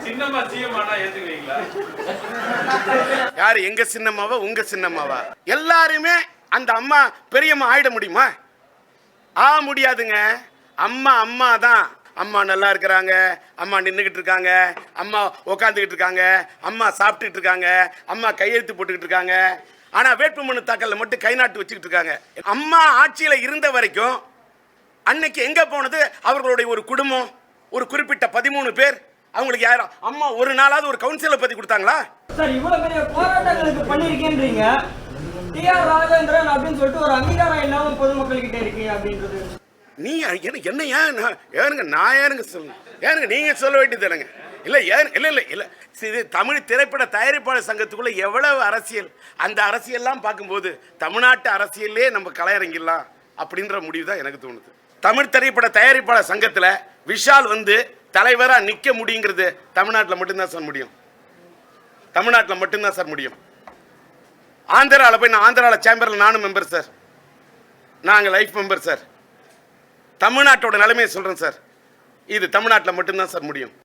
சின்னம்மா சிஎம்மானா ஏத்துக்குவீங்களா? யாரு எங்க சின்னம்மாவா உங்க சின்னம்மாவா? எல்லாருமே அந்த அம்மா பெரியம்மா ஆயிட முடியுமா? முடியாதுங்க. அம்மா அம்மா தான். அம்மா நல்லா இருக்கிறாங்க, அம்மா நின்றுகிட்டு இருக்காங்க, அம்மா உட்காந்துக்கிட்டு இருக்காங்க, அம்மா சாப்பிட்டுட்டு இருக்காங்க, அம்மா கையெழுத்து போட்டுக்கிட்டு இருக்காங்க. ஆனா வேட்புமனு தாக்கல்ல மட்டும் கை நாட்டு வச்சுக்கிட்டு இருக்காங்க. அம்மா ஆட்சியில இருந்த வரைக்கும் அன்னைக்கு எங்க போனது அவர்களுடைய ஒரு குடும்பம், ஒரு குறிப்பிட்ட 13 பேர். அவங்களுக்கு யாரும் அம்மா ஒரு நாளாவது ஒரு கவுன்சிலை பத்தி கொடுத்தாங்களா? சார் இவ்வளவு பெரிய போராட்டங்களுக்கு பண்ணிருக்கேன்றீங்க, டிஆர் ராஜேந்திரன் அப்படின்னு சொல்லிட்டு ஒரு அங்கீகாரம் இல்லாம பொதுமக்கள் கிட்ட இருக்கு அப்படின்றது நீ என்ன ஏனுங்க நான் ஏனுங்க சொல்லுங்க, ஏனுங்க நீங்க சொல்ல வேண்டியது இல்லைங்க. இல்லை ஏன் இல்லை இல்லை இல்லை இது தமிழ் திரைப்பட தயாரிப்பாளர் சங்கத்துக்குள்ள எவ்வளவு அரசியல், அந்த அரசியல்லாம் பார்க்கும்போது தமிழ்நாட்டு அரசியலே நம்ம கலையரங்கிடலாம் அப்படின்ற முடிவு தான் எனக்கு தோணுது. தமிழ் திரைப்பட தயாரிப்பாளர் சங்கத்தில் விஷால் தலைவராக நிற்க முடியுங்கிறது தமிழ்நாட்டில் மட்டும்தான் சார் முடியும். தமிழ்நாட்டில் மட்டும்தான் சார் முடியும். ஆந்திராவில் போய் நான் ஆந்திராவில் சேம்பரில் நானும் மெம்பர் சார், நாங்கள் லைஃப் மெம்பர் சார். தமிழ்நாட்டோட நிலைமையை சொல்கிறேன் சார், இது தமிழ்நாட்டில் மட்டும்தான் சார் முடியும்.